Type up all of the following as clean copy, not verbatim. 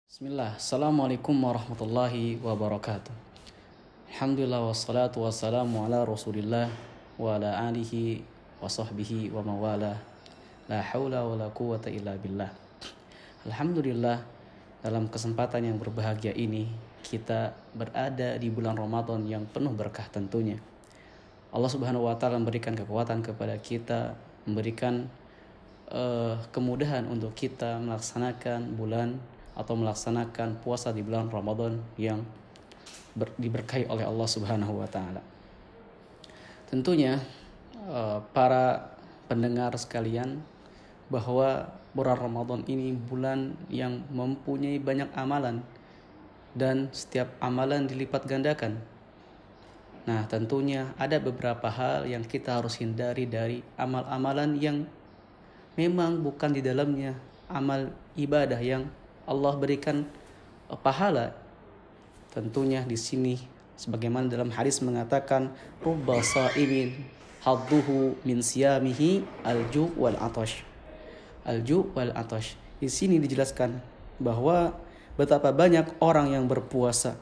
Bismillah, Assalamualaikum warahmatullahi wabarakatuh. Alhamdulillah wassalatu wassalamu ala rasulillah wa ala alihi wa sahbihi wa mawala. La hawla wa la quwata illa billah. Alhamdulillah, dalam kesempatan yang berbahagia ini kita berada di bulan Ramadan yang penuh berkah tentunya. Allah Subhanahu wa taala memberikan kekuatan kepada kita, memberikan kemudahan untuk kita melaksanakan melaksanakan puasa di bulan Ramadan yang diberkahi oleh Allah Subhanahu wa taala. Tentunya para pendengar sekalian, bahwa bulan Ramadan ini bulan yang mempunyai banyak amalan dan setiap amalan dilipat gandakan. Nah, tentunya ada beberapa hal yang kita harus hindari dari amal-amalan yang memang bukan di dalamnya amal ibadah yang Allah berikan pahala. Tentunya di sini sebagaimana dalam hadis mengatakan rubba shaimin hadduhu min siyamihi alju wal atash. Alju wal atash. Di sini dijelaskan bahwa betapa banyak orang yang berpuasa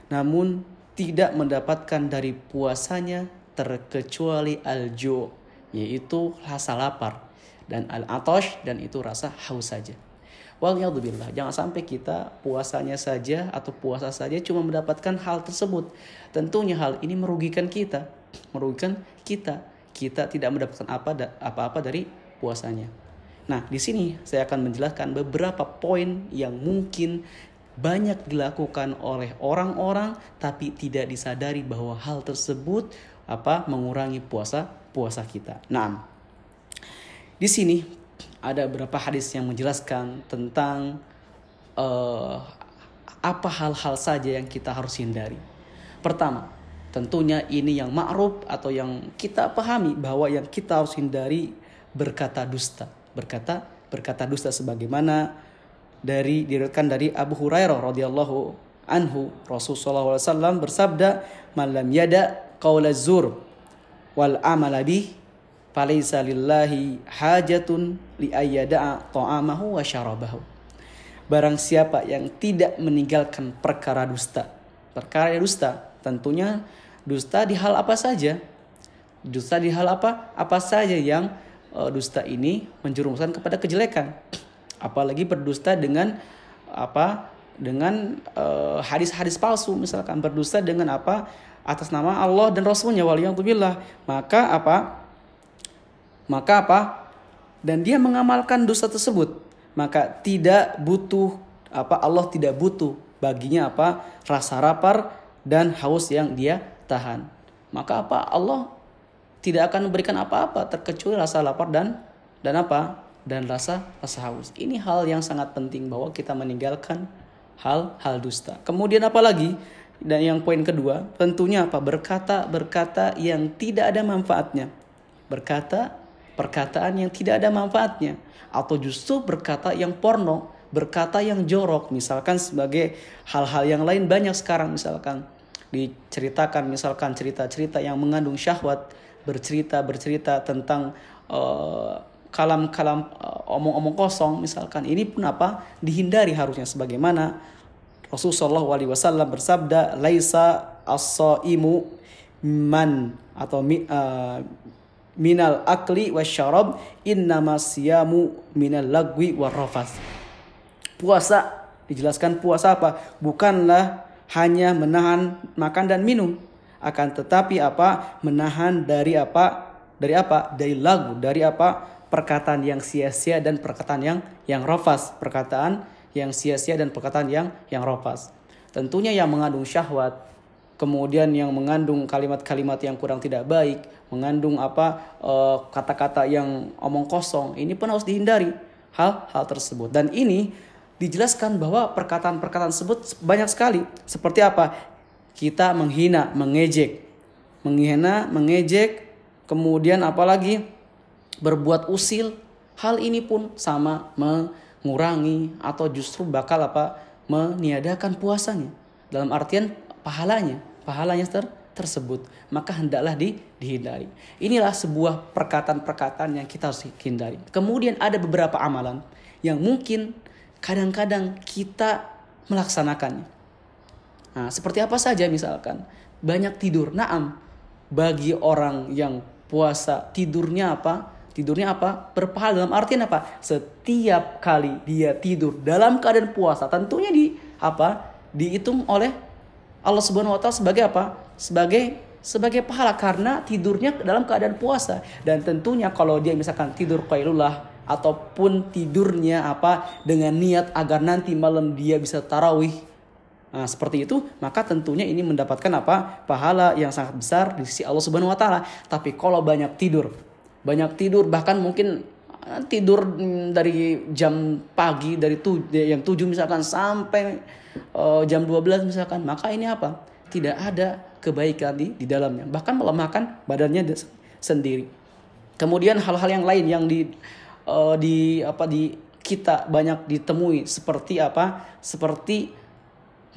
namun tidak mendapatkan dari puasanya terkecuali alju, yaitu rasa lapar, dan al-atash, dan itu rasa haus saja. Waliyadzubillah, jangan sampai kita puasanya saja atau puasa saja cuma mendapatkan hal tersebut. Tentunya hal ini merugikan kita. Kita tidak mendapatkan apa-apa dari puasanya. Nah, di sini saya akan menjelaskan beberapa poin yang mungkin banyak dilakukan oleh orang-orang tapi tidak disadari bahwa hal tersebut mengurangi puasa kita. Nah, di sini ada beberapa hadis yang menjelaskan tentang apa hal-hal saja yang kita harus hindari. Pertama, tentunya ini yang ma'ruf atau yang kita pahami, bahwa yang kita harus hindari berkata dusta. Berkata dusta sebagaimana diriwayatkan dari Abu Hurairah radhiyallahu anhu, Rasulullah SAW bersabda, "Man lam yada qaula zur wal amala bih falaysa lillahi hajatun li ayyada'a ta'amahu wa syarabahu." Barang siapa yang tidak meninggalkan perkara dusta. Perkara dusta, tentunya dusta di hal apa saja? Dusta di hal apa saja yang dusta ini menjerumuskan kepada kejelekan. Apalagi berdusta dengan hadis-hadis palsu, misalkan berdusta dengan atas nama Allah dan Rasulnya, waliyadzubillah. Maka dan dia mengamalkan dosa tersebut, maka tidak butuh Allah tidak butuh baginya rasa lapar dan haus yang dia tahan. Maka Allah tidak akan memberikan apa-apa terkecuali rasa lapar dan rasa haus. Ini hal yang sangat penting, bahwa kita meninggalkan hal dusta. Kemudian apalagi? Dan yang poin kedua, tentunya berkata yang tidak ada manfaatnya. Perkataan yang tidak ada manfaatnya, atau justru berkata yang porno, berkata yang jorok, misalkan sebagai hal-hal yang lain banyak sekarang, misalkan diceritakan misalkan cerita-cerita yang mengandung syahwat, bercerita tentang kalam-kalam omong-omong kosong, misalkan. Ini pun dihindari harusnya, sebagaimana Rasulullah SAW bersabda, laisa as-shaimu man atau minal akli wasyarab, innama siyamu minal lagwi warrafas. Puasa, dijelaskan puasa bukanlah hanya menahan makan dan minum, akan tetapi menahan dari lagu, dari perkataan yang sia-sia dan perkataan yang rafas, perkataan yang sia-sia dan perkataan yang rafas. Tentunya yang mengandung syahwat, kemudian yang mengandung kalimat-kalimat yang kurang tidak baik, mengandung kata-kata yang omong kosong, ini pun harus dihindari hal tersebut. Dan ini dijelaskan bahwa perkataan-perkataan tersebut banyak sekali. Seperti kita menghina, mengejek, kemudian apalagi berbuat usil. Hal ini pun sama mengurangi atau justru bakal meniadakan puasanya, dalam artian pahalanya tersebut. Maka hendaklah dihindari. Inilah sebuah perkataan-perkataan yang kita harus hindari. Kemudian ada beberapa amalan yang mungkin kadang-kadang kita melaksanakannya. Nah, seperti apa saja misalkan banyak tidur. Naam, bagi orang yang puasa tidurnya apa? Tidurnya apa? Berpahala dalam artian apa? Setiap kali dia tidur dalam keadaan puasa, tentunya dihitung oleh Allah Subhanahu wa taala sebagai apa? Sebagai pahala karena tidurnya dalam keadaan puasa. Dan tentunya kalau dia misalkan tidur qailullah ataupun tidurnya dengan niat agar nanti malam dia bisa tarawih, seperti itu, maka tentunya ini mendapatkan pahala yang sangat besar di sisi Allah Subhanahu wa taala. Tapi kalau banyak tidur bahkan mungkin tidur dari jam pagi dari yang 7 misalkan sampai jam 12 misalkan, maka ini tidak ada kebaikan di dalamnya, bahkan melemahkan badannya sendiri. Kemudian hal-hal yang lain yang di kita banyak ditemui seperti seperti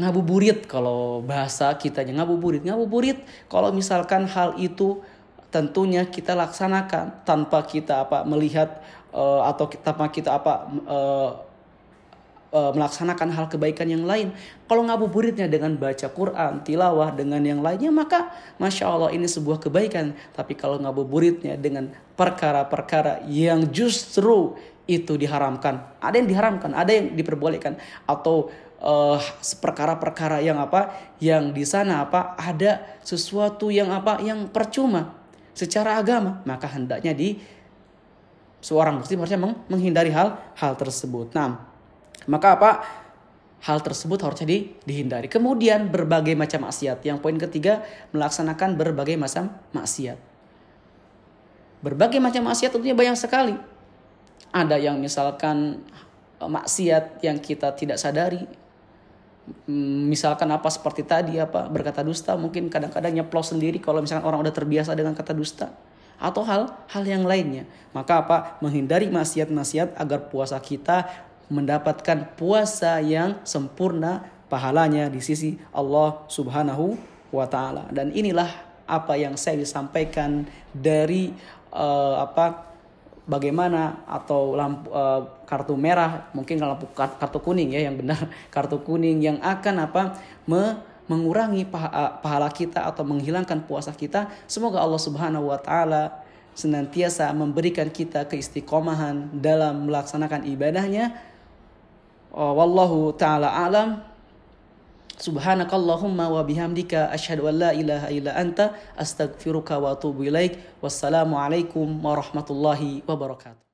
ngabuburit. Kalau bahasa kitanya ngabuburit kalau misalkan hal itu tentunya kita laksanakan tanpa kita melihat atau tanpa kita melaksanakan hal kebaikan yang lain. Kalau ngabuburitnya dengan baca Quran, tilawah dengan yang lainnya, maka Masya Allah ini sebuah kebaikan. Tapi kalau ngabuburitnya dengan perkara-perkara yang justru itu diharamkan, ada yang diharamkan, ada yang diperbolehkan, atau perkara-perkara yang yang di sana ada sesuatu yang percuma secara agama, maka hendaknya seorang muslim harusnya menghindari hal tersebut. Nah, maka hal tersebut harusnya dihindari. Kemudian berbagai macam maksiat. Yang poin ketiga, melaksanakan berbagai macam maksiat. Berbagai macam maksiat tentunya banyak sekali. Ada yang misalkan maksiat yang kita tidak sadari. Misalkan seperti tadi berkata dusta, mungkin kadang-kadang nyeplos sendiri kalau misalkan orang udah terbiasa dengan kata dusta, atau hal yang lainnya. Maka menghindari maksiat-maksiat agar puasa kita mendapatkan puasa yang sempurna pahalanya di sisi Allah Subhanahu wa taala. Dan inilah apa yang saya disampaikan dari bagaimana atau kartu merah, mungkin lampu kartu kuning ya yang benar, kartu kuning yang akan mengurangi pahala kita atau menghilangkan puasa kita. Semoga Allah Subhanahu wa taala senantiasa memberikan kita keistiqomahan dalam melaksanakan ibadahnya. Wallahu taala alam. Subhanakallahumma wa bihamdika asyhadu an la ilaha illa anta astaghfiruka wa atubu ilaik. Wassalamu alaikum warahmatullahi wabarakatuh.